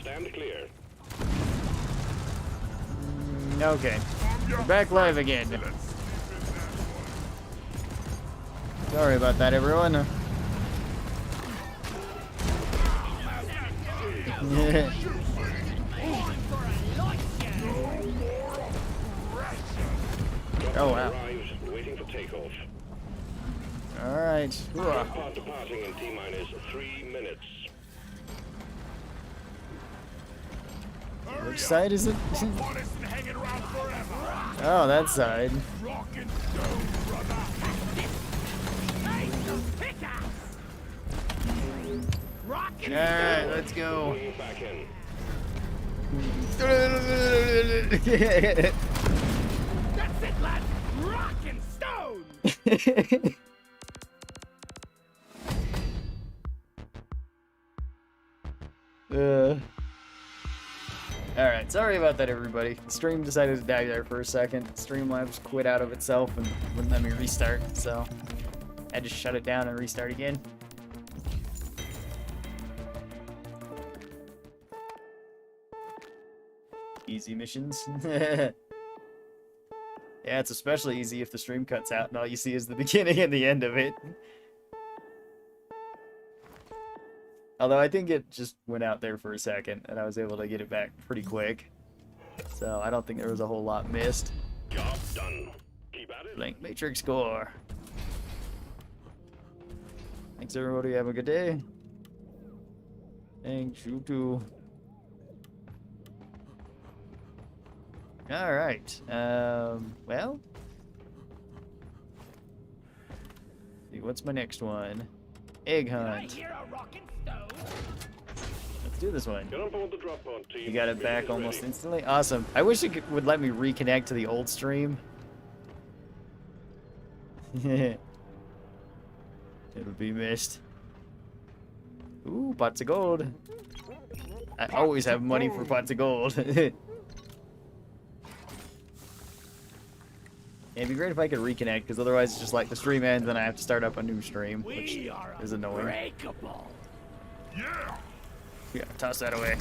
Stand clear. Okay. We're back live again. Sorry about that, everyone. Oh wow. Waiting for takeoff. Alright. Pod departing in T-minus 3 minutes. Which side is it? Oh, that side. Alright, let's go. Back in. That's it, lad! Rock and stone! Alright, sorry about that, everybody. The stream decided to die there for a second. Streamlabs quit out of itself and wouldn't let me restart, so I had to shut it down and restart again. Easy missions. Yeah, it's especially easy if the stream cuts out and all you see is the beginning and the end of it. Although I think it just went out there for a second and I was able to get it back pretty quick. So I don't think there was a whole lot missed. Job done. Keep at it. Blank Matrix score. Thanks everybody, have a good day. Thanks, you too. Alright, well. See, what's my next one? Egg hunt. Let's do this one. Get on board the drop pod, team. You got it back almost instantly? Awesome. I wish it would let me reconnect to the old stream. It'll be missed. Ooh, pots of gold. I always have money for pots of gold. It'd be great if I could reconnect, because otherwise it's just like the stream ends and I have to start up a new stream, which is annoying. Yeah, toss that away.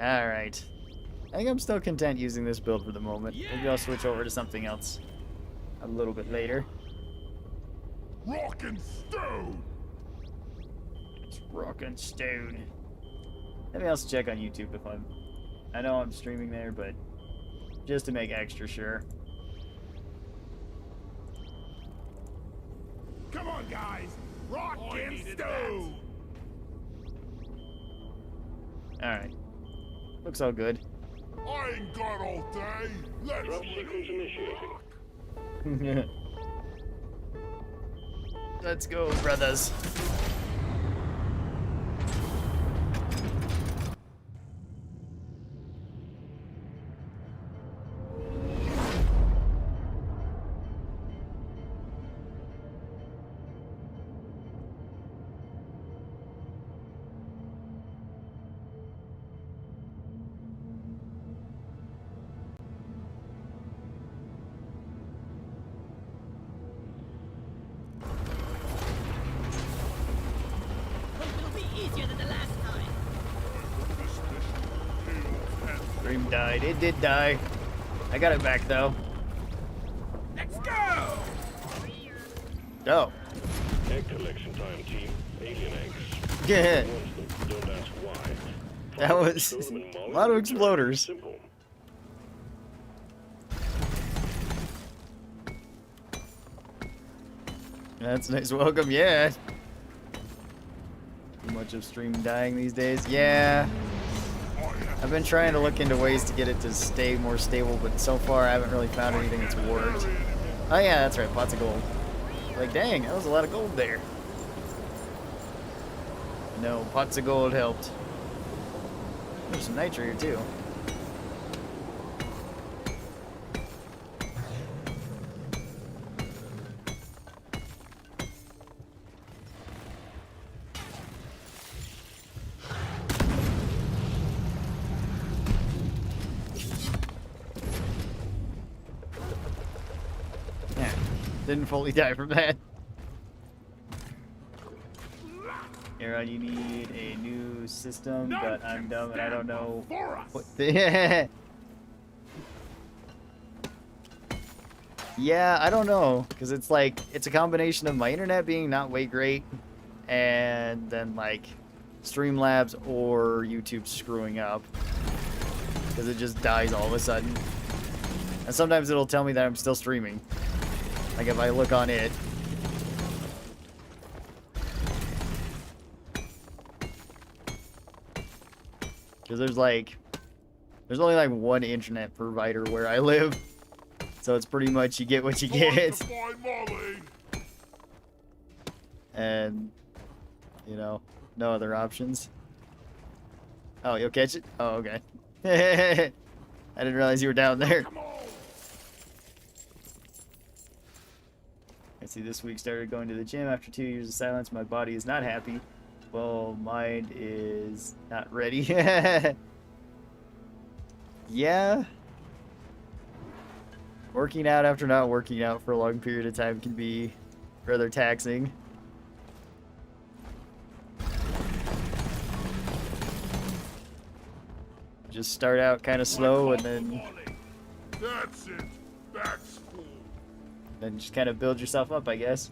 Alright. I think I'm still content using this build for the moment. Maybe I'll switch over to something else a little bit later. Rock and stone! It's rock and stone. Maybe I'll also check on YouTube if I know I'm streaming there, but just to make extra sure. Come on, guys! Rock and stone! Alright. Looks all good. I ain't got all day. Let's Drop sequence initiating. Let's go, brothers. Stream died. It did die. I got it back though. Let's go! Oh. Egg collection time, team. Alien eggs. Yeah. Don't ask why. That was a lot of exploders. Simple. That's a nice welcome, yeah. Too much of stream dying these days. Yeah. I've been trying to look into ways to get it to stay more stable, but so far I haven't really found anything that's worked. Oh yeah, that's right, pots of gold. Like, dang, that was a lot of gold there. No, pots of gold helped. There's some nitro here too. Didn't fully die from that. Aaron, you need a new system, None but I'm can dumb and I don't stand know before us. what the... Yeah, I don't know, because it's like, it's a combination of my internet being not way great, and then like Streamlabs or YouTube screwing up, because it just dies all of a sudden. And sometimes it'll tell me that I'm still streaming, like if I look on it. Because there's only like one internet provider where I live. So it's pretty much you get what you Time get. to find Molly. And, you know, no other options. Oh, you'll catch it? Oh, okay. I didn't realize you were down there. Come on. I see this week started going to the gym after 2 years of silence. My body is not happy. Well, mind is not ready. Yeah. Working out after not working out for a long period of time can be rather taxing. Just start out kind of slow and then That's it. That's cool. just kind of build yourself up, I guess.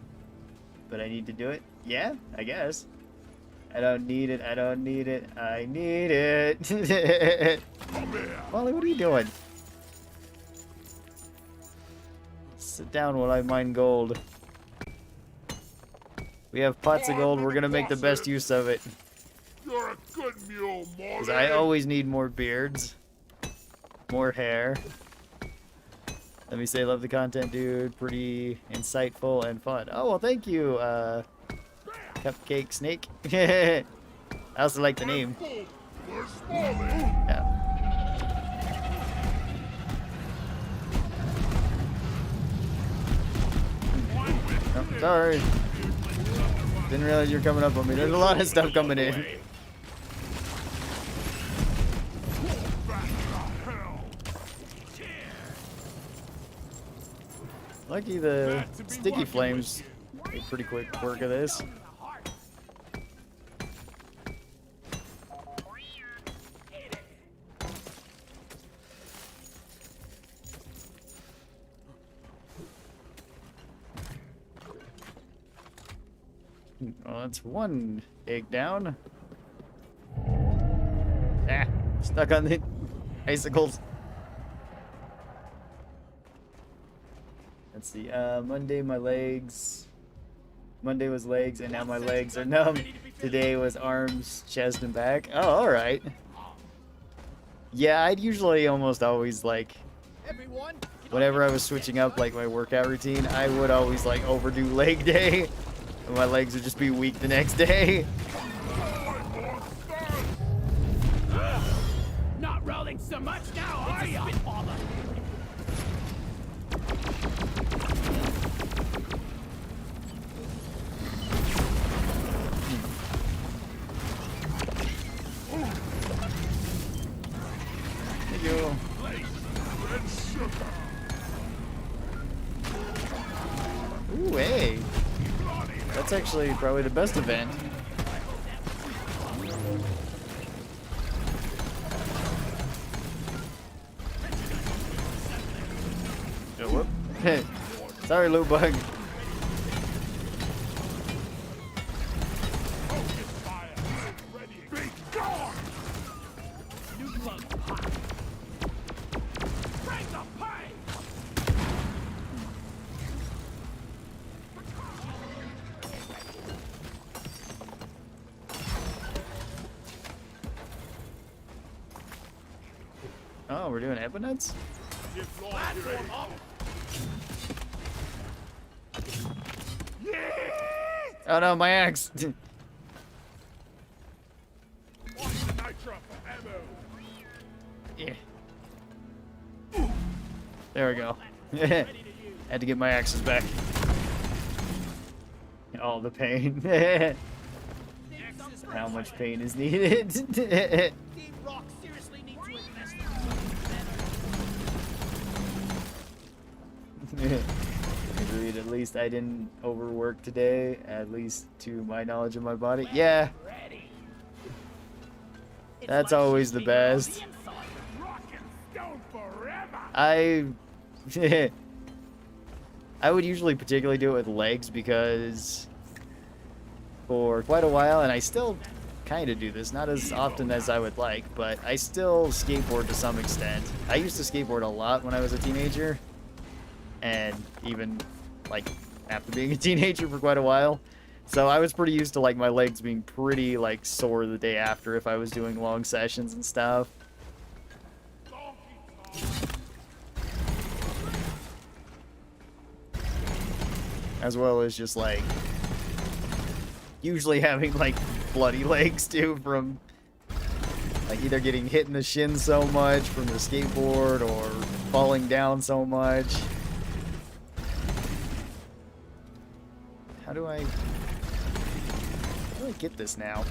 But I need to do it? Yeah, I guess. I don't need it. I don't need it. I need it. Come here. Molly, what are you doing? Sit down while I mine gold. We have pots of gold. We're gonna make the best use of it. You're a good mule, Molly. Because I always need more beards. More hair. Let me say, love the content, dude. Pretty insightful and fun. Oh, well, thank you, Cupcake Snake. I also like the name. Where's Molly? Yeah. Oh, sorry. Didn't realize you were coming up on me. There's a lot of stuff coming in. Lucky the sticky flames did pretty quick work of this. Well, that's one egg down. Ah, stuck on the icicles. Let's see. Monday my legs. Monday was legs, and now my legs are numb. Today was arms, chest, and back. Oh, all right. Yeah, I'd usually almost always like, whenever I was switching up like my workout routine, I would always like overdo leg day, and my legs would just be weak the next day. Not rolling so much now, are ya? Thank you. Ooh, hey. That's actually probably the best event. Oh, whoop. Sorry, loot bug. Oh, we're doing epinuts? Oh no, my axe! Yeah. There we go. Had to get my axes back. All the pain. How much pain is needed? Deep Rock seriously needs to invest. Agreed. At least I didn't overwork today. At least to my knowledge of my body. Yeah, That's always the best. Rock and stone forever. I would usually particularly do it with legs because for quite a while, and I still kind of do this, not as often as I would like, but I still skateboard to some extent. I used to skateboard a lot when I was a teenager, and even like after being a teenager for quite a while. So I was pretty used to like my legs being pretty like sore the day after if I was doing long sessions and stuff. As well as just like usually having like bloody legs too from like either getting hit in the shin so much from the skateboard or falling down so much. How do I get this now?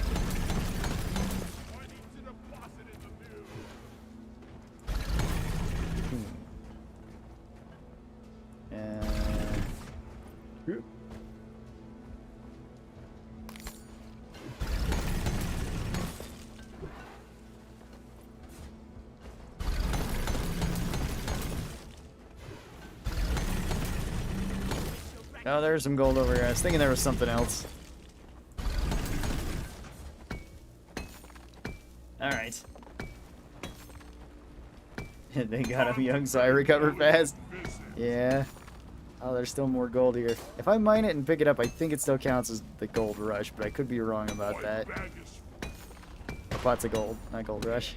Oh, there's some gold over here. I was thinking there was something else. Alright. They got him young, so I recover fast. Yeah. Oh, there's still more gold here. If I mine it and pick it up, I think it still counts as the gold rush, but I could be wrong about that. Or pots of gold, not gold rush.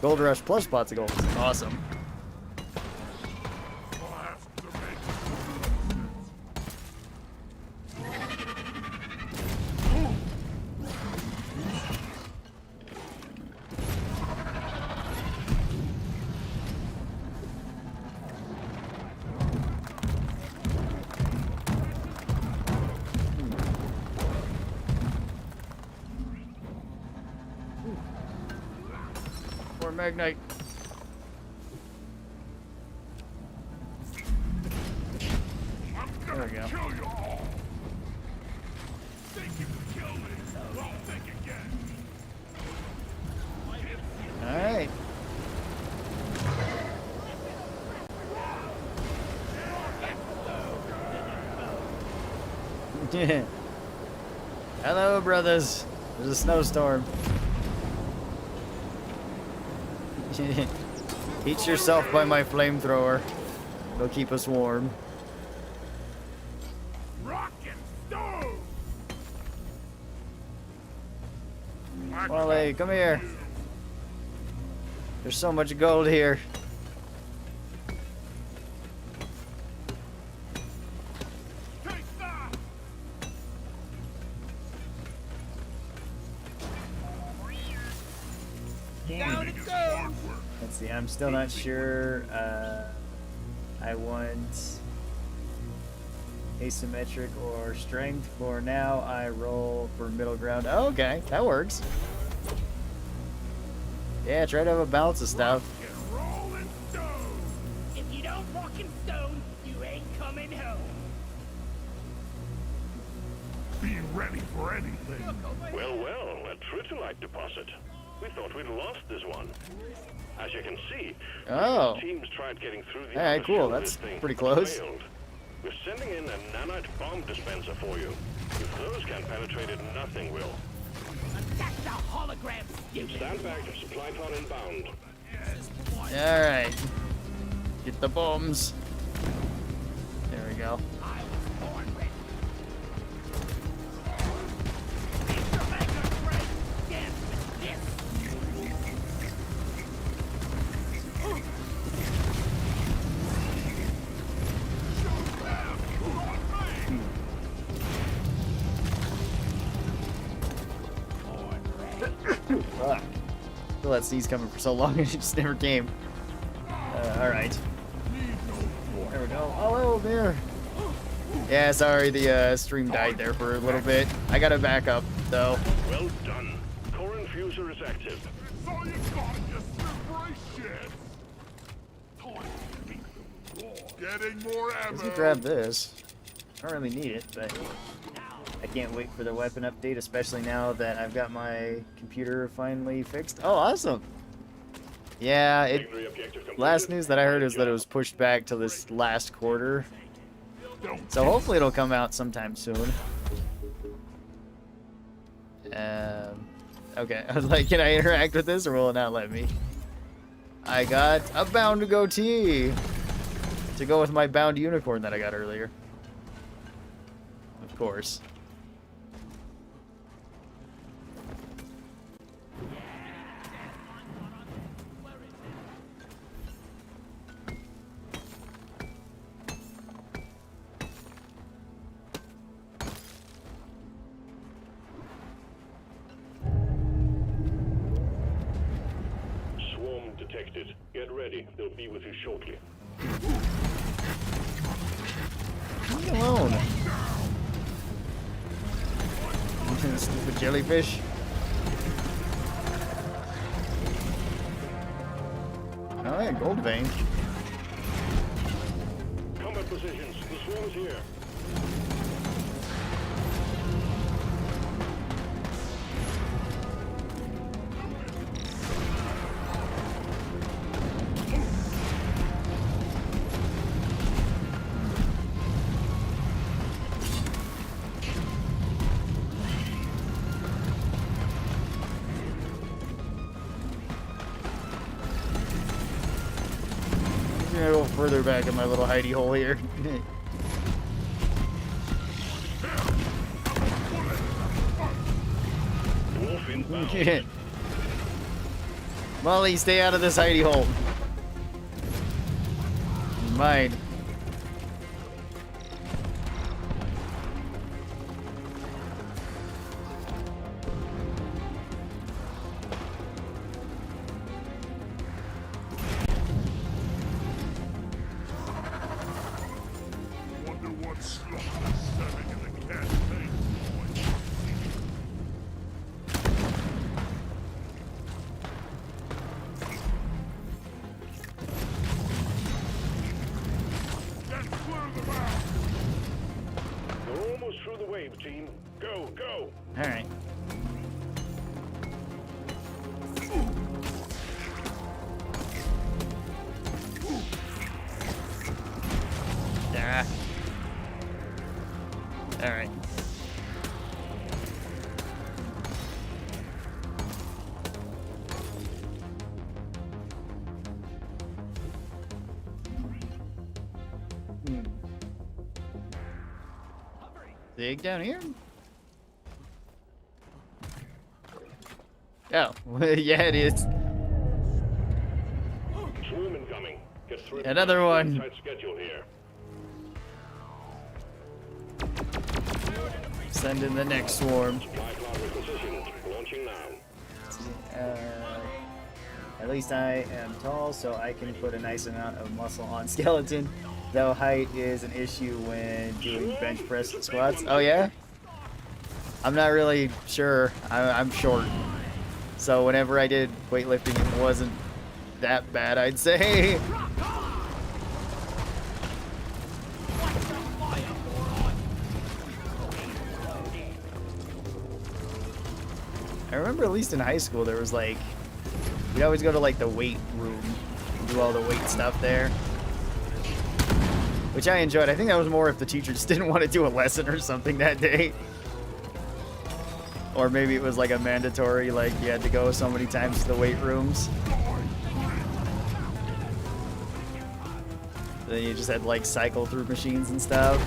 Gold rush plus pots of gold. Awesome. Magnite. There we go. Alright. Hello, brothers. There's a snowstorm. Heat yourself by my flamethrower. It'll keep us warm. Rock and stone. Wally, come here. There's so much gold here. Down it goes. Let's see, I'm still not sure. I want asymmetric or strength. For now, I roll for middle ground. Oh, okay, that works. Yeah, try to have a balance of stuff. Rolling stone. If you don't rock and stone, you ain't coming home. Be ready for anything. Well, a tritolite deposit. We thought we'd lost this one. As you can see, Oh. teams tried getting through the Hey, upper cool. shell of That's this thing, pretty but close. failed. We're sending in a nanite bomb dispenser for you. If those can't penetrate it, nothing will. Attack the hologram, stupid. Stand back, supply pod inbound. Alright. Get the bombs. There we go. I was born ready. Mr. Mega Drake, dance with this. I feel that sneeze coming for so long and it just never came. Alright. There we go. Oh, hello there. Yeah, sorry, the stream died there for a little bit. I gotta back up, though. Well done. Core infuser is active. It's all you got, you slippery shit. Getting more ammo. Let's grab this. I don't really need it, but... I can't wait for the weapon update, especially now that I've got my computer finally fixed. Oh, awesome. Yeah, Victory objective completed. last news that I heard is that it was pushed back to this last quarter. So hopefully it'll come out sometime soon. Okay, I was like, can I interact with this or will it not let me? I got a bound goatee to go with my bound unicorn that I got earlier. Of course. Swarm detected. Get ready. They'll be with you shortly. Leave me alone. Stupid jellyfish. Oh yeah, gold vein. Combat positions. The swarm is here. I'm gonna go further back in my little hidey hole here. Wolf inbound. Molly, stay out of this hidey hole. Mine. Wonder what slot is serving in the campaign. Then clear them out. You're almost through the wave, team. Go, go. All right. Ah. All right. Dig down here. Oh, yeah, it is. Swarm incoming. Get through it. Another one. Tight schedule here. Send in the next swarm. MacLeod repositioned. Launching now. At least I am tall, so I can put a nice amount of muscle on skeleton. Though height is an issue when doing bench press and squats. Oh yeah? I'm not really sure. I'm short. So whenever I did weightlifting, it wasn't that bad, I'd say. I remember at least in high school there was like, we'd always go to like the weight room and do all the weight stuff there. Which I enjoyed. I think that was more if the teacher just didn't want to do a lesson or something that day. Or maybe it was like a mandatory, like you had to go so many times to the weight rooms. Then you just had to like cycle through machines and stuff.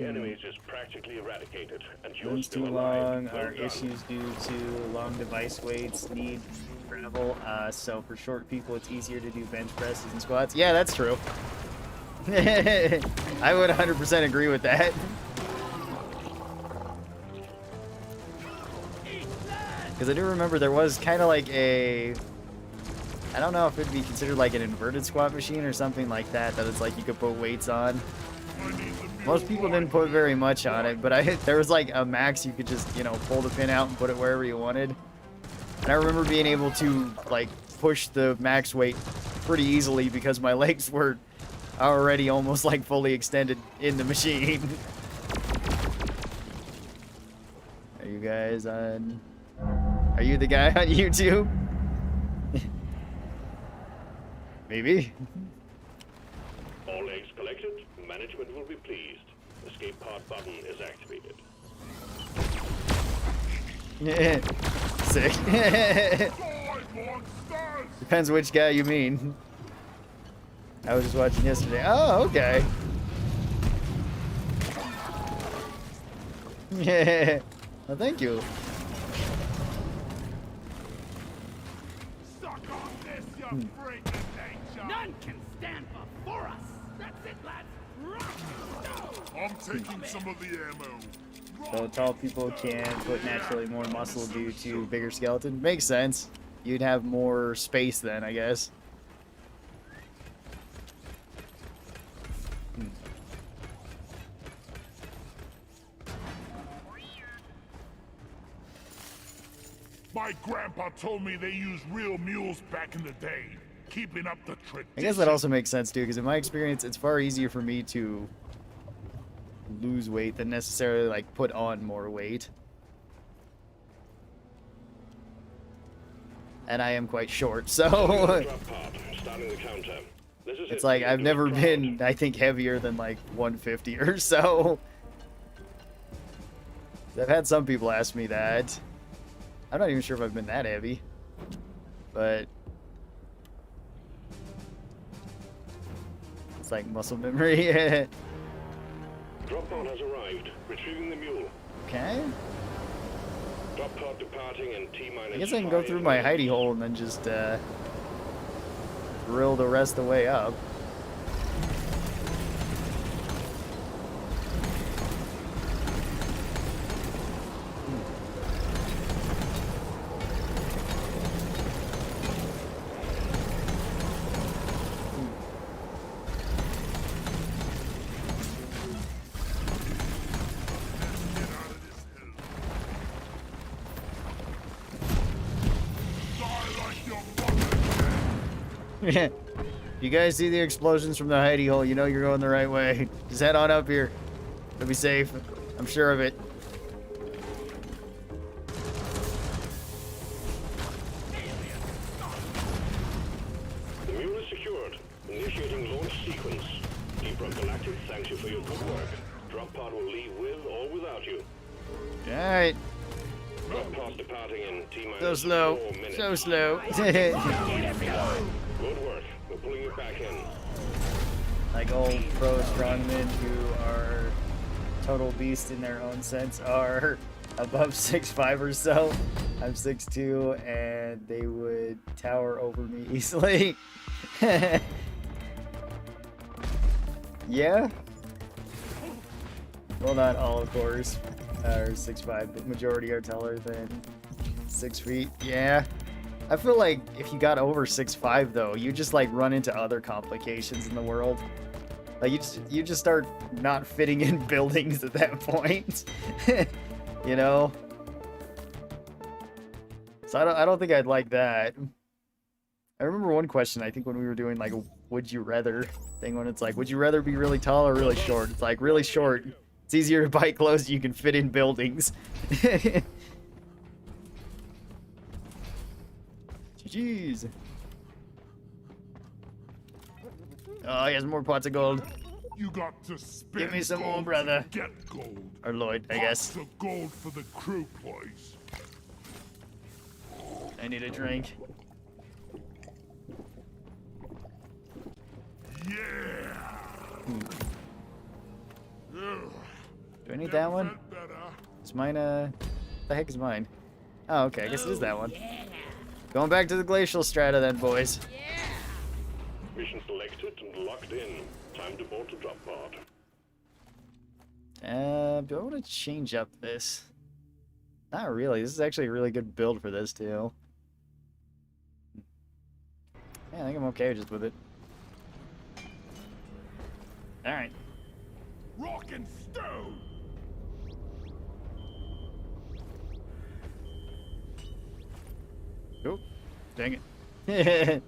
Enemies is practically eradicated, and you're Runs still too alive. long are issues due to long device weights, need travel. So for short people, it's easier to do bench presses and squats. Yeah, that's true. I would 100% agree with that. Because I do remember there was kind of like a... I don't know if it'd be considered like an inverted squat machine or something like that, that it's like you could put weights on. Most people didn't put very much on it, but there was like a max you could just, you know, pull the pin out and put it wherever you wanted. And I remember being able to like push the max weight pretty easily because my legs were already almost like fully extended in the machine. Are you guys on... Are you the guy on YouTube? Maybe. All eggs collected. Management will be pleased. Escape pod button is activated. Yeah. Sick. Depends which guy you mean. I was just watching yesterday. Oh, okay. Yeah. Well, thank you. Suck on this, you freak of nature. None can stand before us. That's it, lads. I'm taking some of the ammo. So tall people can put naturally more muscle due to bigger skeleton. Makes sense. You'd have more space then, I guess. My grandpa told me they used real mules back in the day, keeping up the tradition. I guess that also makes sense too, because in my experience, it's far easier for me to lose weight than necessarily like put on more weight. And I am quite short, so Starting the counter. This is it's it. like I've never been, I think, heavier than like 150 or so. I've had some people ask me that. I'm not even sure if I've been that heavy, but it's like muscle memory. Drop pod has arrived. Retrieving the mule. Okay. Drop pod departing in T-minus. I guess I can go through my hidey hole and then just drill the rest of the way up. You guys see the explosions from the hidey hole, you know you're going the right way. Just head on up here. It'll be safe. I'm sure of it. The mule is secured. Initiating launch sequence. Deep Rock Galactic thanks you for your good work. Drop pod will leave with or without you. Alright. Drop pod departing in T-minus So slow. 4 minutes. So slow. Good work. We're pulling you back in. Like old pro strongmen who are total beasts in their own sense are above 6'5" or so. I'm 6'2", and they would tower over me easily. Yeah? Well, not all, of course, are 6'5", but majority are taller than 6 feet. Yeah. I feel like if you got over 6'5", though, you just like run into other complications in the world. Like you just start not fitting in buildings at that point. You know? So I don't think I'd like that. I remember one question, I think when we were doing like a would you rather thing, when it's like, would you rather be really tall or really short? It's like really short. It's easier to buy clothes you can fit in buildings. Jeez. Oh, he has more pots of gold. You got to spend Give me some more, gold brother. to get gold. Or Lloyd, I guess. Pots of gold for the crew, please. I need a drink. Yeah. Ugh. Do I need that one? Felt better. Is mine, the heck is mine? Oh, okay, I guess it is that one. Going back to the glacial strata then, boys. Mission selected and locked in. Time to board the drop pod. Do I want to change up this? Not really. This is actually a really good build for this, too. Yeah, I think I'm okay just with it. Alright. Rock and stone! Oh, dang it.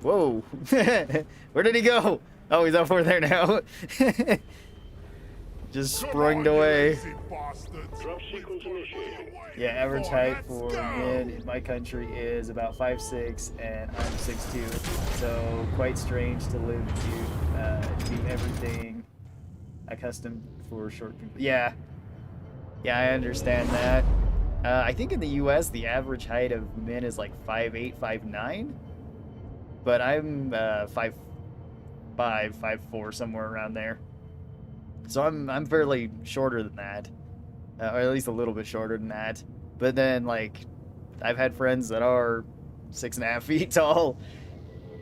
Whoa. Where did he go? Oh, he's up over there now. Just sprung away. Drop sequence initiating. Yeah, average height for men in my country is about 5'6", and I'm 6'2", so quite strange to live to do everything accustomed for short people. Yeah, I understand that. I think in the U.S. the average height of men is like 5'8", 5'9", but I'm 5'5", 5'4", somewhere around there. So I'm fairly shorter than that. Or at least a little bit shorter than that. But then, like, I've had friends that are 6.5 feet tall,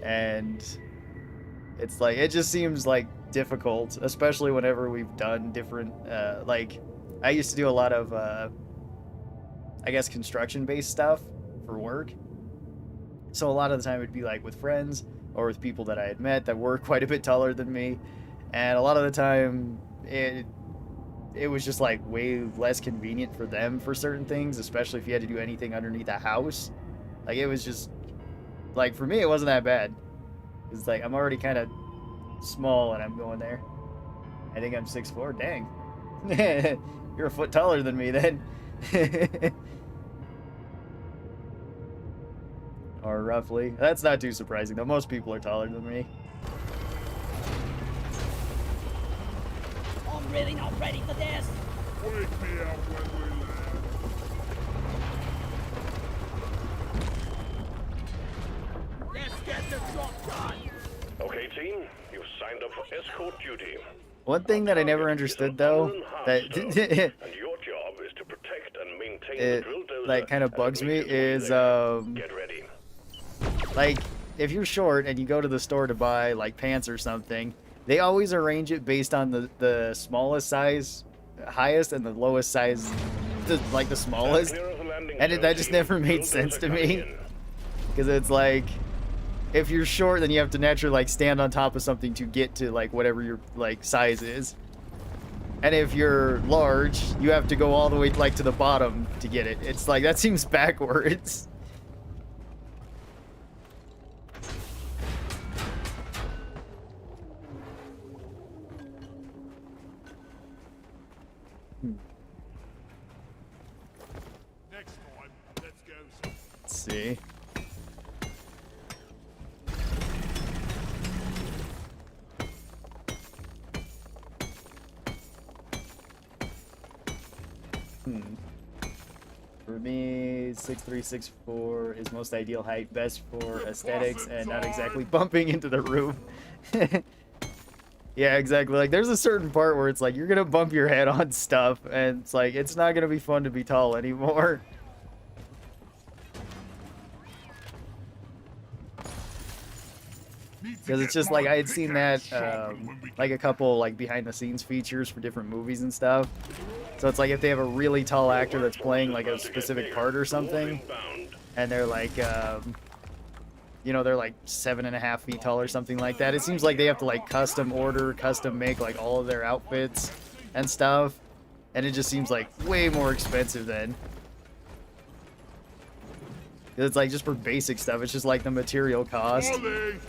and it's like, it just seems like difficult, especially whenever we've done different, like, I used to do a lot of, I guess, construction-based stuff for work. So a lot of the time it'd be like with friends or with people that I had met that were quite a bit taller than me, and a lot of the time it was just like way less convenient for them for certain things, especially if you had to do anything underneath a house. Like, it was just like, for me it wasn't that bad. It's like, I'm already kind of small and I'm going there. I think I'm 6'4". Dang. You're a foot taller than me then. Or roughly. That's not too surprising though. Most people are taller than me. I'm really not ready for this. Wake me up when we land. Let's get the job done. Okay, team, you've signed up for escort duty. One thing that I never understood though, that and your job is to protect and maintain the it drill dozer like kind of and bugs me immediately is get ready. like, if you're short and you go to the store to buy like pants or something, they always arrange it based on the smallest size, highest, and the lowest size, like the smallest. And that just never made sense to me, because it's like, if you're short, then you have to naturally like stand on top of something to get to like whatever your like size is. And if you're large, you have to go all the way like to the bottom to get it. It's like, that seems backwards. Next time, let's go. Let's see. For me, 6'3", 6'4" is most ideal height, best for aesthetics and not exactly bumping into the roof. Yeah, exactly. Like, there's a certain part where it's like, you're gonna bump your head on stuff, and it's like, it's not gonna be fun to be tall anymore. Because it's just like, I had seen that, like a couple like behind the scenes features for different movies and stuff. So it's like, if they have a really tall actor that's playing like a specific part or something, and they're like, you know, they're like 7.5 feet tall or something like that, it seems like they have to like custom order, custom make like all of their outfits and stuff. And it just seems like way more expensive then. It's like, just for basic stuff, it's just like the material cost. Ollie,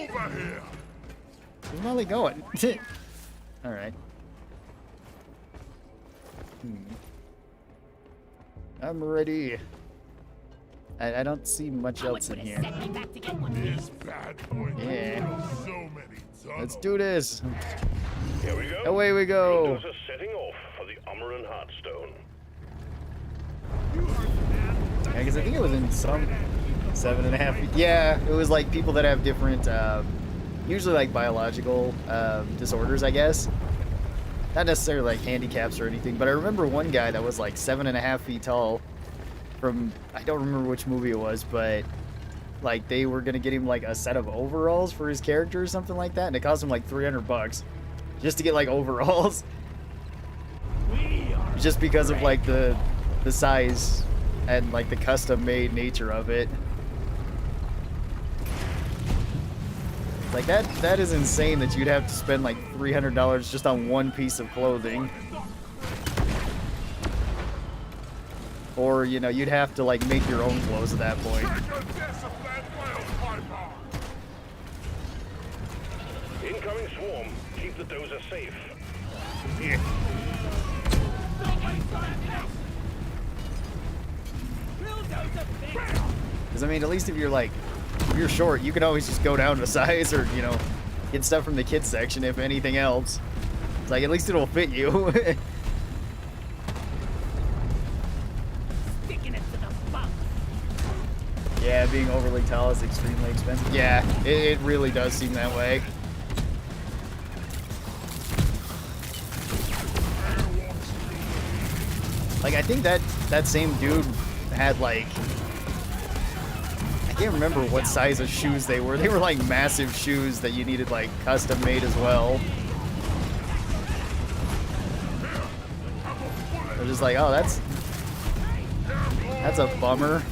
over here. Where's Molly going? Alright. I'm ready. I don't see much else in here. This bad boy Yeah. so many tunnels. Let's do this. Here we go. Away we go. Drill dozer setting off for the Amaran Heartstone. Yeah, because I think it was in some 7.5 feet. Yeah, it was like people that have different, usually like biological disorders, I guess. Not necessarily like handicaps or anything, but I remember one guy that was like 7.5 feet tall from, I don't remember which movie it was, but like they were gonna get him like a set of overalls for his character or something like that, and it cost him like $300 just to get like overalls. just because of like the size and like the custom made nature of it. Like that is insane that you'd have to spend like $300 just on one piece of clothing. Or, you know, you'd have to like make your own clothes at that point. Incoming swarm. Keep the dozer safe. Yeah. Because I mean, at least if you're short, you can always just go down a size or, you know, get stuff from the kids section if anything else. It's like, at least it'll fit you. Yeah, being overly tall is extremely expensive. Yeah, it really does seem that way. Like, I think that same dude had, like... I can't remember what size of shoes they were. They were, like, massive shoes that you needed, like, custom made as well. They're just like, oh, that's a bummer.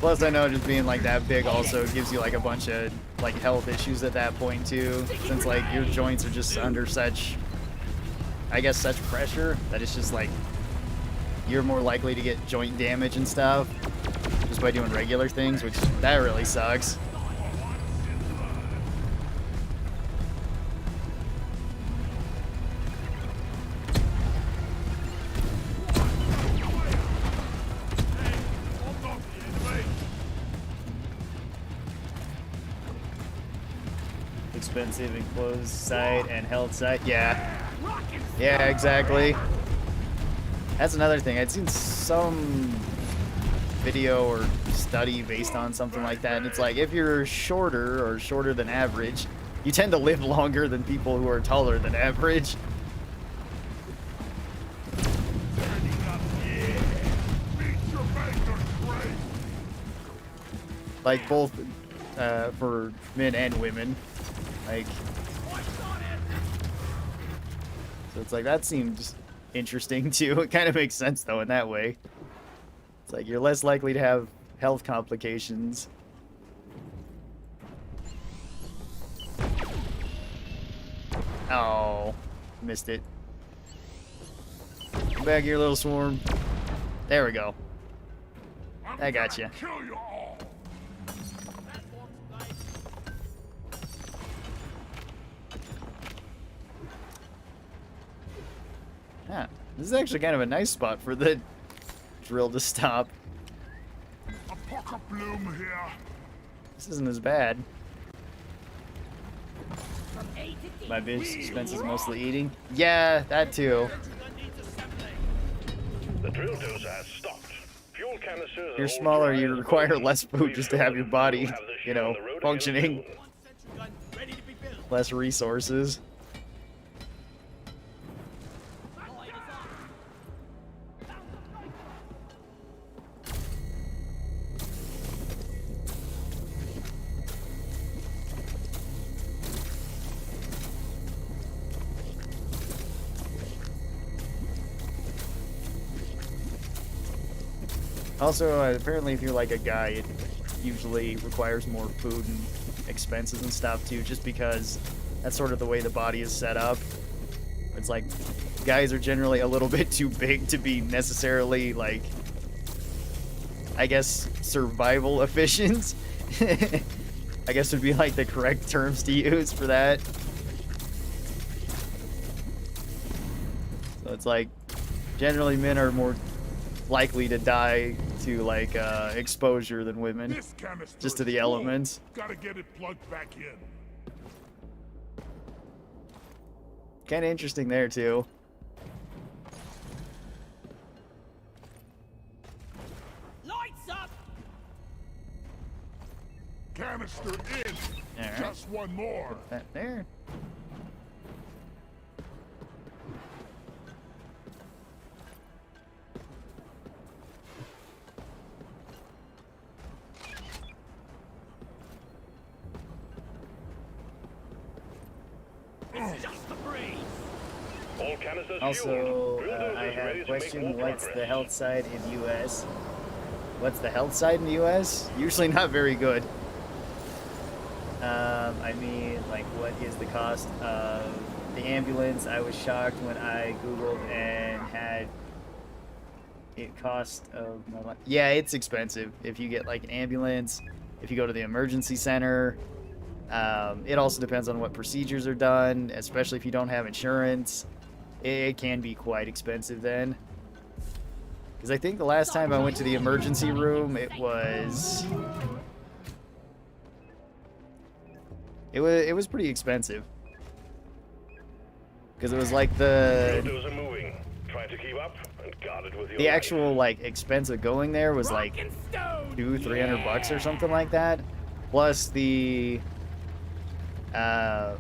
Plus, I know just being like that big also gives you like a bunch of like health issues at that point too, since like your joints are just under such, I guess, such pressure that it's just like you're more likely to get joint damage and stuff just by doing regular things, which that really sucks. Expensive enclosed site and held site. Yeah. Yeah, exactly. That's another thing. I'd seen some video or study based on something like that, and it's like if you're shorter or shorter than average, you tend to live longer than people who are taller than average. Like both for men and women. Like, so it's like that seems interesting too. It kind of makes sense though in that way. It's like you're less likely to have health complications. Oh, missed it. Come back here, little swarm. There we go. I got you. Yeah, this is actually kind of a nice spot for the drill to stop. A pocket bloom here. This isn't as bad. My big expense is mostly eating. Yeah, that too. The drill dozer has stopped. Fuel canisters. You're smaller, you require less food just to have your body, you know, functioning. Less resources. Also, apparently if you're like a guy, it usually requires more food and expenses and stuff too, just because that's sort of the way the body is set up. It's like, guys are generally a little bit too big to be necessarily, like, I guess, survival efficient. I guess would be like the correct terms to use for that. So it's like, generally men are more likely to die to like exposure than women, just to the elements. Gotta get it plugged back in. Kind of interesting there too. Canister in. Alright. Just one more. That there. It's just the breeze. All canisters Also, fueled. Drill I dozers have ready a to make question. more What's progress. the health side in the U.S.? What's the health side in the U.S.? Usually not very good. I mean, like, what is the cost of the ambulance? I was shocked when I Googled and had it cost of my life. Yeah, it's expensive if you get, like, an ambulance, if you go to the emergency center. It also depends on what procedures are done, especially if you don't have insurance. It can be quite expensive then. Because I think the last time I went to the emergency room, it was pretty expensive. Because it was like Drill the dozer moving. Try to keep up and guard it with your the life. actual like expense of going there was like Rock and stone. $200-300 or something like that, plus the I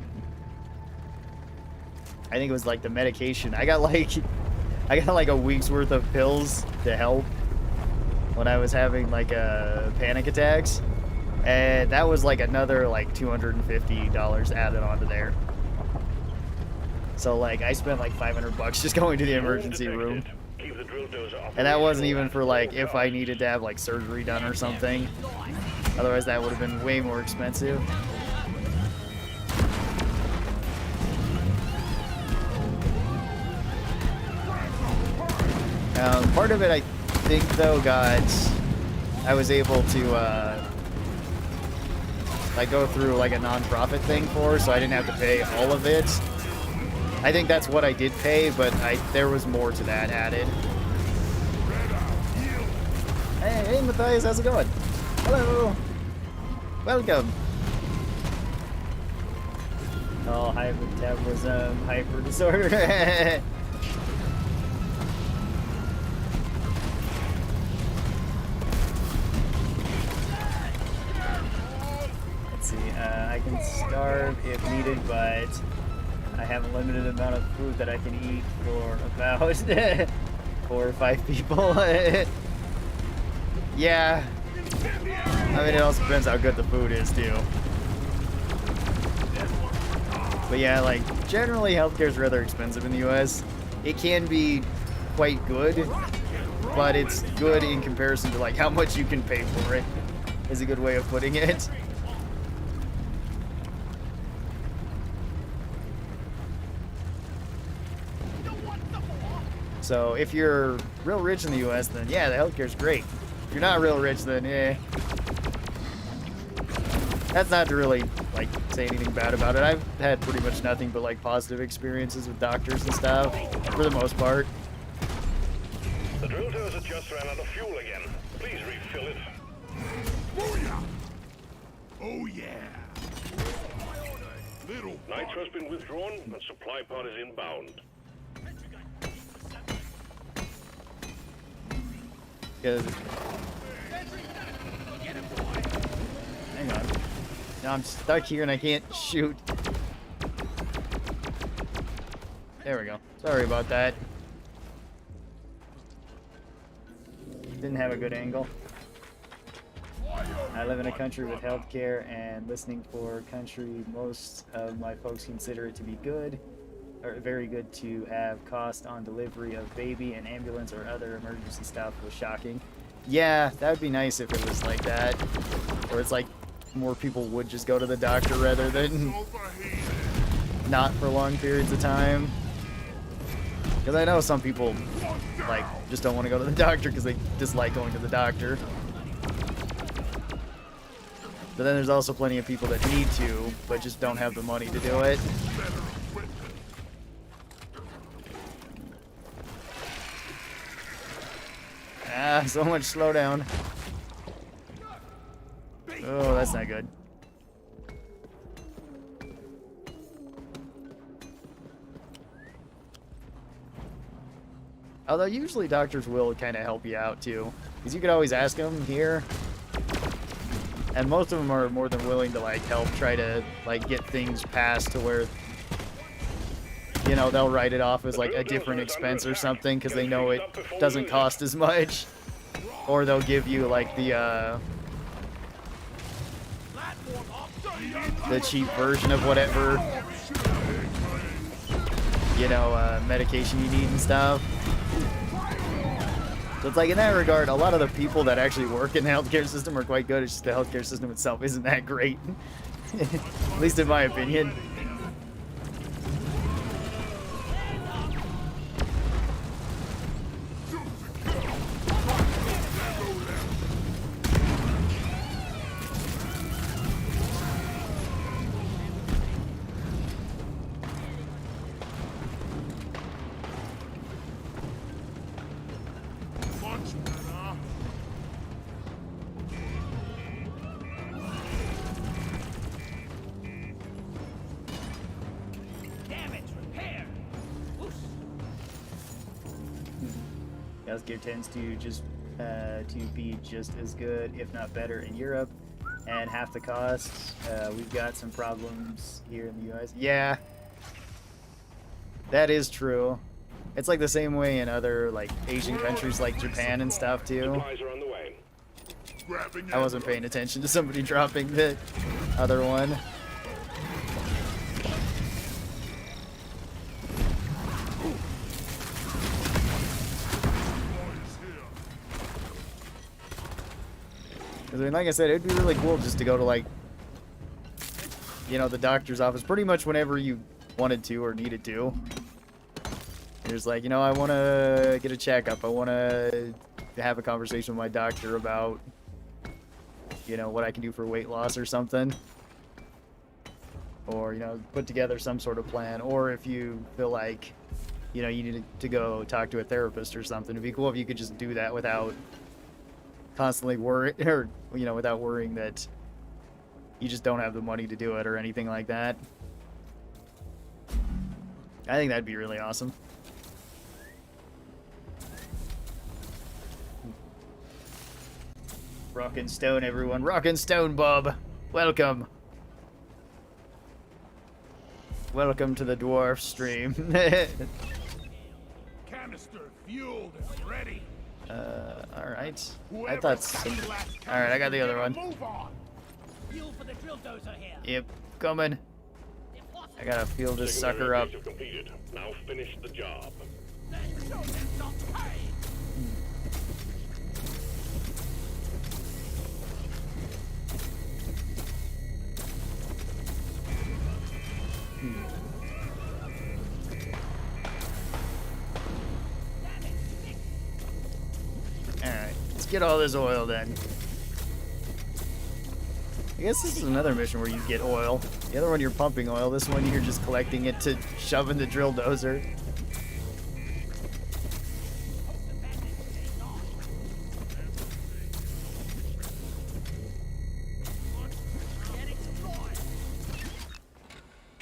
think it was like the medication. I got like a week's worth of pills to help when I was having like panic attacks, and that was like another like $250 added onto there. So like I spent like $500 just going to the emergency room, Keep the drill dozer and that wasn't operational even at for all like if I costs. needed to have like surgery done or something. Otherwise that would have been way more expensive. Part of it, I think, though, I was able to, like, go through, like, a non-profit thing for, so I didn't have to pay all of it. I think that's what I did pay, but there was more to that added. Hey, Matthias, how's it going? Hello! Welcome! Oh, hypermetabolism, hyper disorder. Let's see, I can starve if needed, but I have a limited amount of food that I can eat for about 4 or 5 people. Yeah. I mean, it also depends how good the food is, too. But yeah, like, generally healthcare is rather expensive in the US. It can be quite good, but it's good in comparison to, like, how much you can pay for it, is a good way of putting it. So if you're real rich in the US, then yeah, the healthcare's great. If you're not real rich, then eh. That's not to really, like, say anything bad about it. I've had pretty much nothing but, like, positive experiences with doctors and stuff, for the most part. The drill dozer just ran out of fuel again. Please refill it. Booyah! Oh yeah. Little Nitro's been withdrawn and supply pod is inbound. 'Cause- hang on. Now I'm stuck here and I can't shoot. There we go. Sorry about that. Didn't have a good angle. I live in a country with healthcare, and listening for country, most of my folks consider it to be good, or very good to have cost on delivery of baby and ambulance or other emergency stuff was shocking. Yeah, that would be nice if it was like that, or it's like more people would just go to the doctor rather than overheated. not for long periods of time. Because I know some people like just don't want to go to the doctor because they dislike going to the doctor. But then there's also plenty of people that need to, but just don't have the money to do it. Ah, so much slowdown. Oh, that's not good. Although usually doctors will kind of help you out too, because you could always ask them here. And most of them are more than willing to like help try to like get things passed to where, you know, they'll write it off as like a different expense or something because they know it doesn't cost as much, or they'll give you like the cheap version of whatever, you know, medication you need and stuff. So it's like in that regard, a lot of the people that actually work in the healthcare system are quite good. It's just the healthcare system itself isn't that great, at least in my opinion. Healthcare tends to to be just as good, if not better, in Europe, and half the cost. We've got some problems here in the US. Yeah, that is true. It's like the same way in other like Asian countries like Japan and stuff too. Supplies are on the way. I wasn't paying attention to somebody dropping the other one. I mean, like I said, it'd be really cool just to go to, like, you know, the doctor's office pretty much whenever you wanted to or needed to. You're just like, you know, I want to get a checkup. I want to have a conversation with my doctor about, you know, what I can do for weight loss or something. Or, you know, put together some sort of plan. Or if you feel like, you know, you need to go talk to a therapist or something, it'd be cool if you could just do that without constantly worry, or, you know, without worrying that you just don't have the money to do it or anything like that. I think that'd be really awesome. Rockin' Stone, everyone. Rockin' Stone, Bob. Welcome. Welcome to the dwarf stream. Canister fueled and ready. Alright. I thought Alright, I got the other one. Fuel for the drill dozer here. Yep, coming. I gotta fuel this sucker up. Completed. Now finish the job. Then show them some pain. Alright, let's get all this oil then. I guess this is another mission where you get oil. The other one you're pumping oil, this one you're just collecting it to shove in the drill dozer.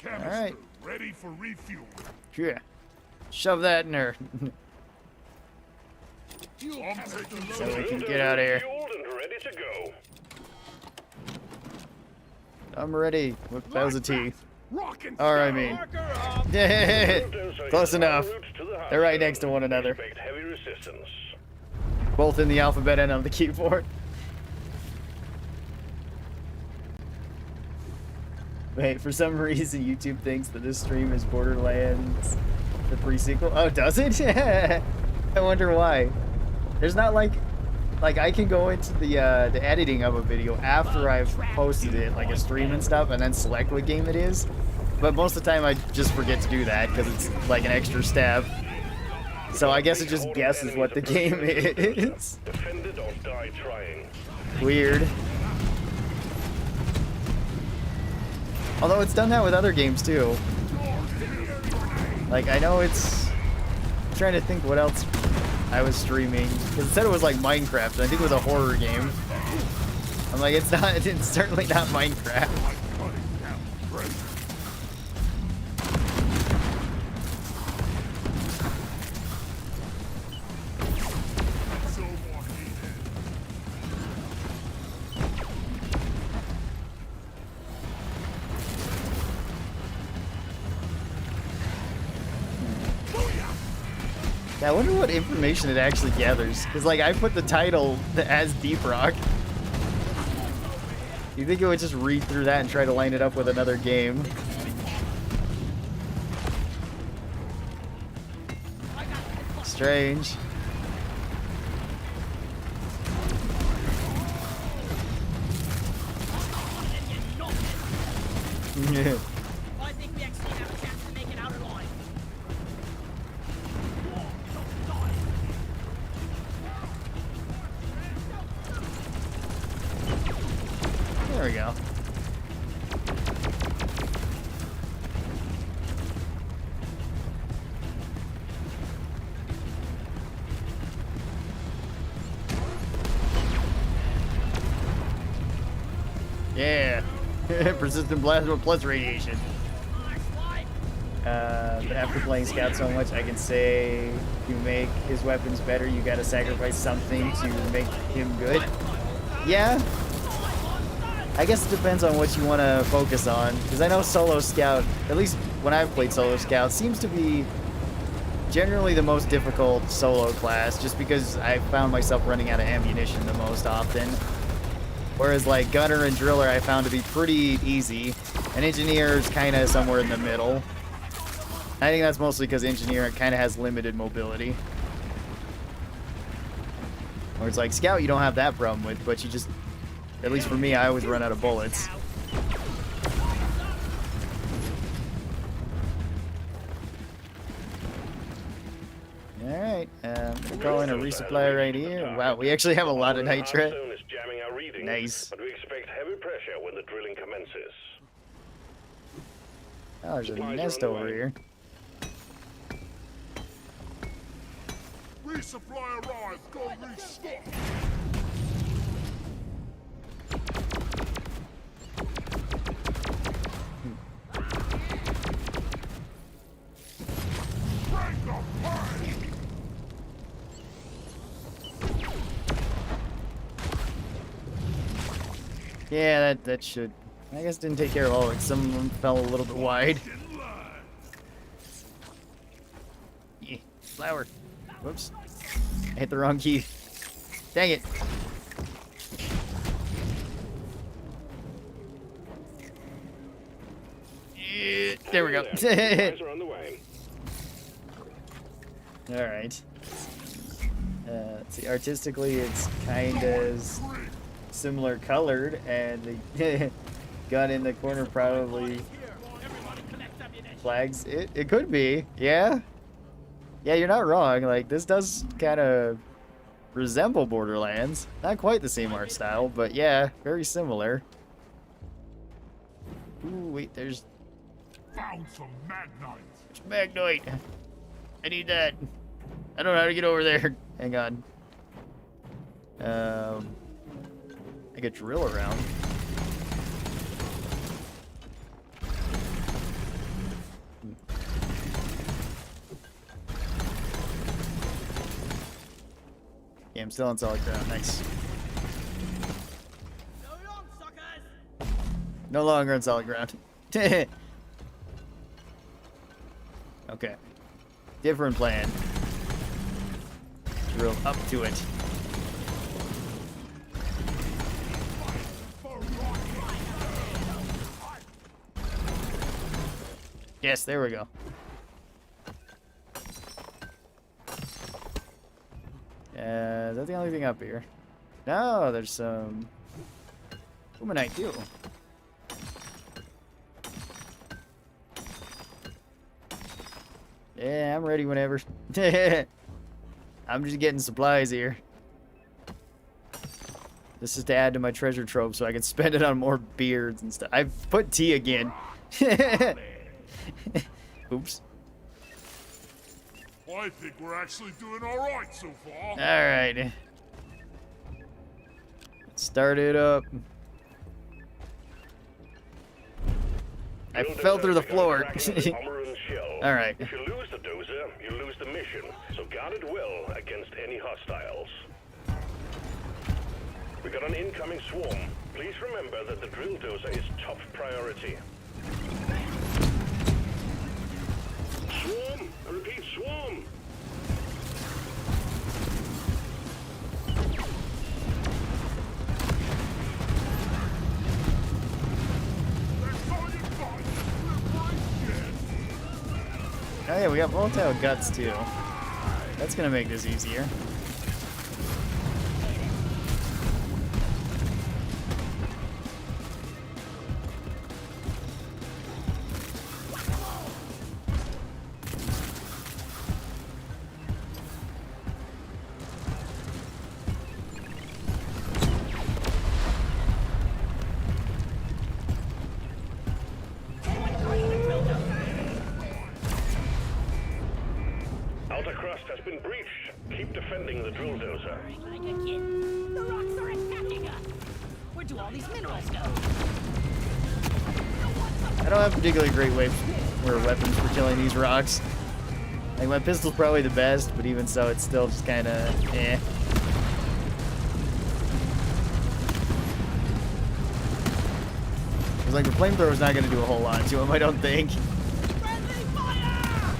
Alright. Ready for refuel. Yeah. Shove that in there. So we can get out of here. Fueled and ready to go. I'm ready. That was a T. Rockin' Or I mean. Close enough. They're right next to one another. Expect heavy resistance. Both in the alphabet and on the keyboard. Wait, for some reason YouTube thinks that this stream is Borderlands, the pre-sequel. Oh, does it? I wonder why. There's not like I can go into the editing of a video after I've posted it, like a stream and stuff, and then select what game it is. But most of the time I just forget to do that because it's like an extra step. So I guess it just guesses what the game is. Defend it or die trying. Weird. Although it's done that with other games too. Like I know it's. I'm trying to think what else I was streaming, because it said it was like Minecraft, and I think it was a horror game. I'm like, it's not. It's certainly not Minecraft. I wonder what information it actually gathers. Because, like, I put the title as Deep Rock. You think it would just read through that and try to line it up with another game? Strange. Yeah. I think we actually have a chance to make it out alive. There we go. Yeah. Persistent plasma plus radiation. But after playing Scout so much, I can say you make his weapons better, you gotta sacrifice something to make him good. Yeah. I guess it depends on what you want to focus on. Because I know Solo Scout, at least when I've played Solo Scout, seems to be generally the most difficult solo class, just because I found myself running out of ammunition the most often. Whereas like Gunner and Driller I found to be pretty easy, and Engineer is kind of somewhere in the middle. I think that's mostly because Engineer kind of has limited mobility. Or it's like Scout you don't have that problem with, but you just, at least for me, I always run out of bullets. Alright, we're calling a resupply right here. Wow, we actually have a lot of nitrate. Nice. But we expect heavy pressure when the drilling commences. Oh, there's a nest over here. Resupply arrived. Go restock. Bring the pain. Yeah, that should. I guess didn't take care of all of it. Some of them fell a little bit wide. Yeah, flower. Whoops. I hit the wrong key. Dang it. Yeah, there we go. Supplies are on the way. Alright. See, artistically, it's kind of similar colored, and the gun in the corner probably flags it. It could be, yeah. Yeah, you're not wrong. Like, this does kind of resemble Borderlands. Not quite the same art style, but yeah, very similar. Ooh, wait, there's Found some magnite. Magnite. I need that. I don't know how to get over there. Hang on. I could drill around. Yeah, I'm still on solid ground. Nice. No longer on solid ground. Okay. Different plan. Drill up to it. Yes, there we go. Is that the only thing up here? No, there's some Humanite too. Yeah, I'm ready whenever. I'm just getting supplies here. This is to add to my treasure trove so I can spend it on more beards and stuff. I've put T again. Oops. I think we're actually doing alright so far. Alright. Start it up. I fell through the floor. Alright. If you lose the dozer, you lose the mission. So guard it well against any hostiles. We got an incoming swarm. Please remember that the drill dozer is top priority. Swarm! I repeat, swarm! Oh yeah, we got volatile guts too. That's gonna make this easier. Outer crust has been breached. Keep defending the drill dozer. Like a kid. The rocks are attacking us. Where do all these minerals go? I don't have particularly great weapons for killing these rocks. Like, my pistol's probably the best, but even so, it's still just kind of eh. Because, like, the flamethrower's not going to do a whole lot to him, I don't think. Friendly fire!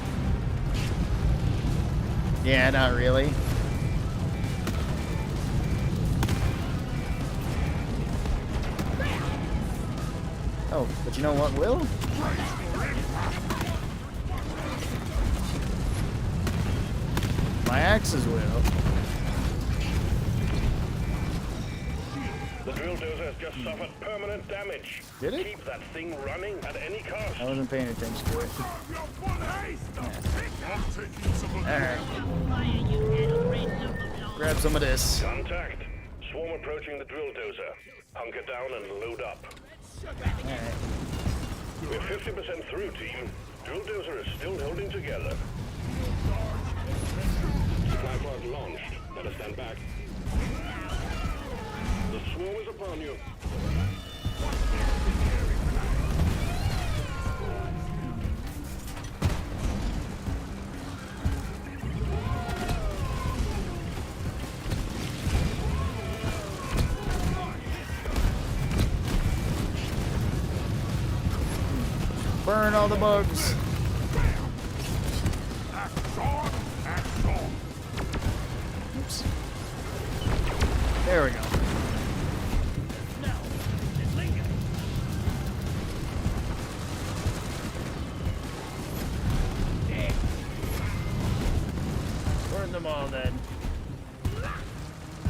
Yeah, not really. Oh, but you know what will? My axes will. The drill dozer has just suffered permanent damage. Did it? Keep that thing running at any cost. I wasn't paying attention to it. Alright, Fire, you little red locomotive. grab some of this. Contact. Swarm approaching the drill dozer. Hunker down and load up. Alright. We're 50% through, team. Drill dozer is still holding together. Supply pod launched. Let us stand back. The swarm is upon you. Burn all the bugs. Oops. There we go. No, it lingers. Burn them all then.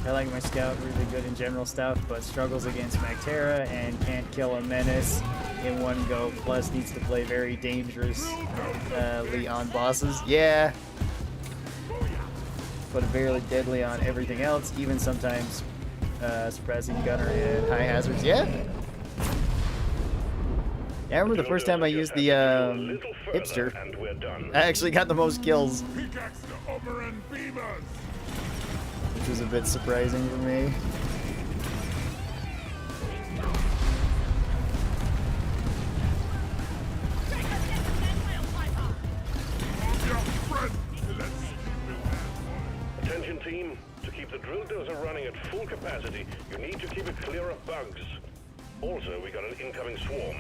I like my scout, really good in general stuff, but struggles against Mactera and can't kill a menace in one go, plus needs to play very dangerously on bosses. Yeah, but very deadly on everything else, even sometimes suppressing gunner and high hazards. Yeah. Yeah, I remember the first time I used the hipster, And we're done. I actually got the most kills, Pickaxe the upper and beamers. which was a bit surprising for me. Attention team, to keep the drill dozer running at full capacity, you need to keep it clear of bugs. Also, we got an incoming swarm.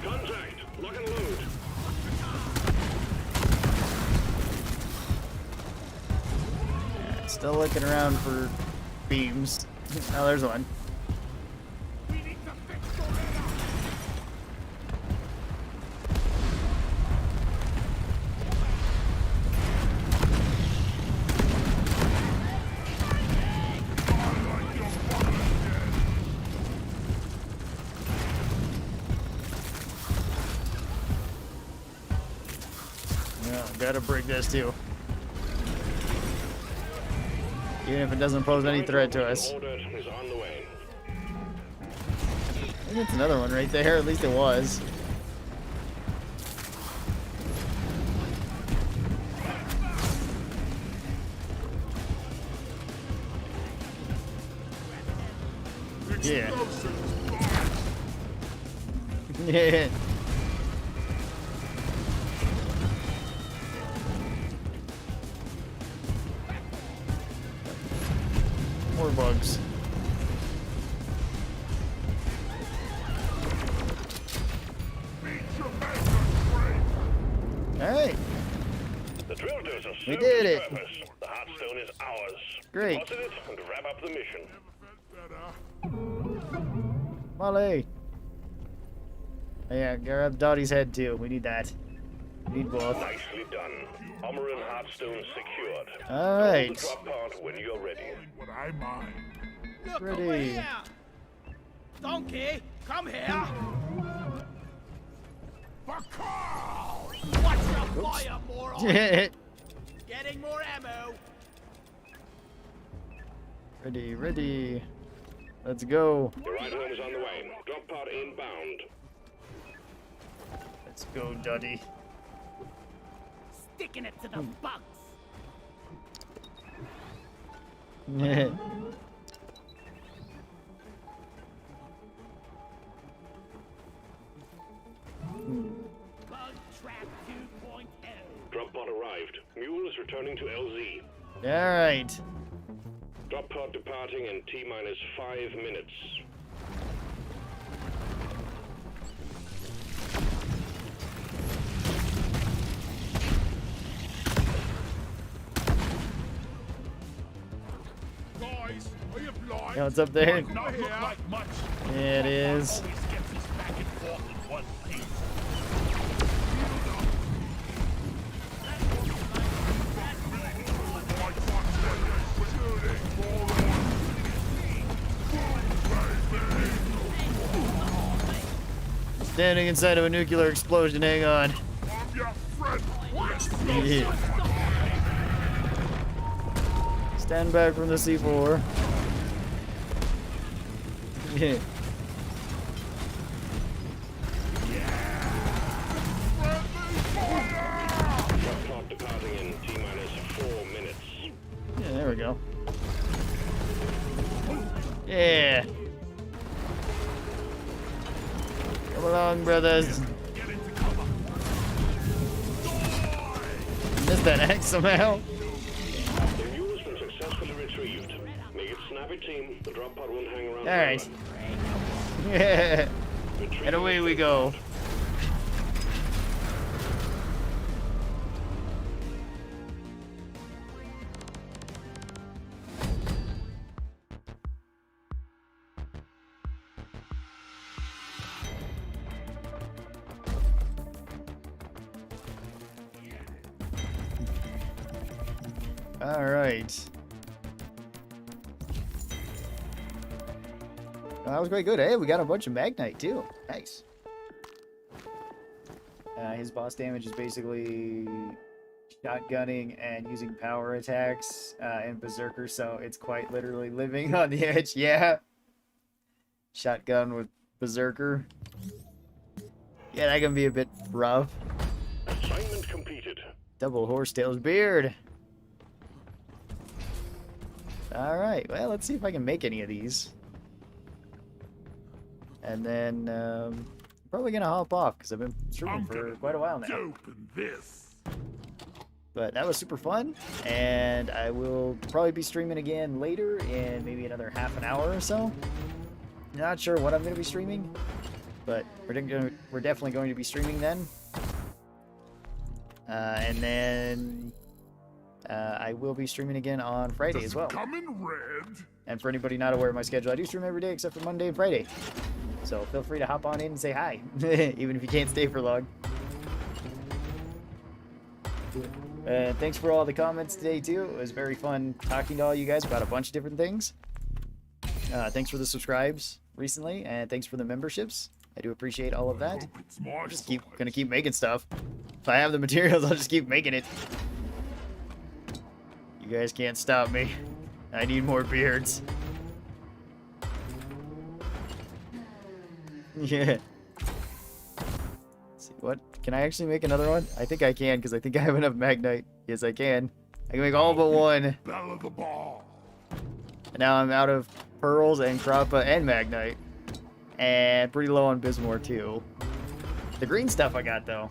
Contact! Lock and load! Still looking around for beams. Oh, there's one. Yeah, gotta break this too. Even if it doesn't pose any threat to us. Order is on the way. I think it's another one right there, at least it was. Yeah. Yeah. More bugs. Alright, The drill dozer served We did its it. purpose. The Heartstone is ours. Great. Deposit it and wrap up the mission. Molly. Yeah, grab Dottie's head too. We need that. We need both. Nicely done. Armor and Heartstone secured. Alright. Drop pod when you're ready. What I mind. Look Ready. over here! Donkey, come here! For Karl! Watch your fire, moron! Getting more ammo! Ready, ready. Let's go. Your ride home is on the way. Drop pod inbound. Let's go, Dottie. Sticking it to the bugs! Bug trap 2.0. Drop pod arrived. Mule is returning to LZ. Alright. Drop pod departing in T-minus 5 minutes. Guys, are you blind? Yeah, what's up there? Not look like much. Yeah, it is. Always gets us back and forth in one piece. Standing inside of a nuclear explosion, hang on. I'm your friend. Yeah. Stand back from the C4. Yeah. Drop pod departing in T-minus 4 minutes. Yeah, there we go. Yeah. Come along, brothers. Get into cover. Missed that X somehow. The mule has been successfully retrieved. Make it snappy, team. The drop pod won't hang around. Alright. forever. Yeah. Retrieve And away we the go. pod. All right. That was quite good. Hey, we got a bunch of Magnite too. Nice. His boss damage is basically shotgunning and using power attacks and Berserker, so it's quite literally living on the edge. Yeah. Shotgun with Berserker. Yeah, that can be a bit rough. Assignment completed. Double horsetail's beard. Alright, well, let's see if I can make any of these. And then, probably gonna hop off, because I've been streaming for quite a while now. Open this. But that was super fun, and I will probably be streaming again later in maybe another half an hour or so. Not sure what I'm gonna be streaming, but we're definitely going to be streaming then. And then I will be streaming again on Friday as well. Come in red. And for anybody not aware of my schedule, I do stream every day except for Monday and Friday. So feel free to hop on in and say hi, even if you can't stay for long. Thanks for all the comments today too. It was very fun talking to all you guys about a bunch of different things. Thanks for the subscribes recently, and thanks for the memberships. I do appreciate all of that. Hope it's my Just size. gonna keep making stuff. If I have the materials, I'll just keep making it. You guys can't stop me. I need more beards. Yeah. Let's see, what? Can I actually make another one? I think I can, because I think I have enough Magnite. Yes, I can. I can make all but one. Bell of the ball. And now I'm out of pearls and Krappa and Magnite. And pretty low on Bismore, too. The green stuff I got, though.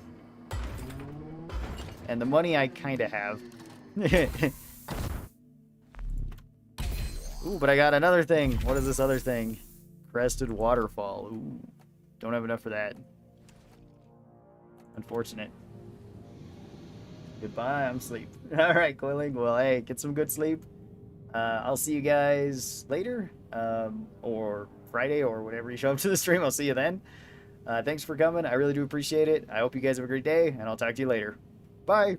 And the money I kind of have. Ooh, but I got another thing. What is this other thing? Crested Waterfall. Ooh. Don't have enough for that. Unfortunate. Goodbye, I'm asleep. Alright, Coiling. Well, hey, get some good sleep. I'll see you guys later. Or Friday, or whenever you show up to the stream. I'll see you then. Thanks for coming. I really do appreciate it. I hope you guys have a great day, and I'll talk to you later. Bye.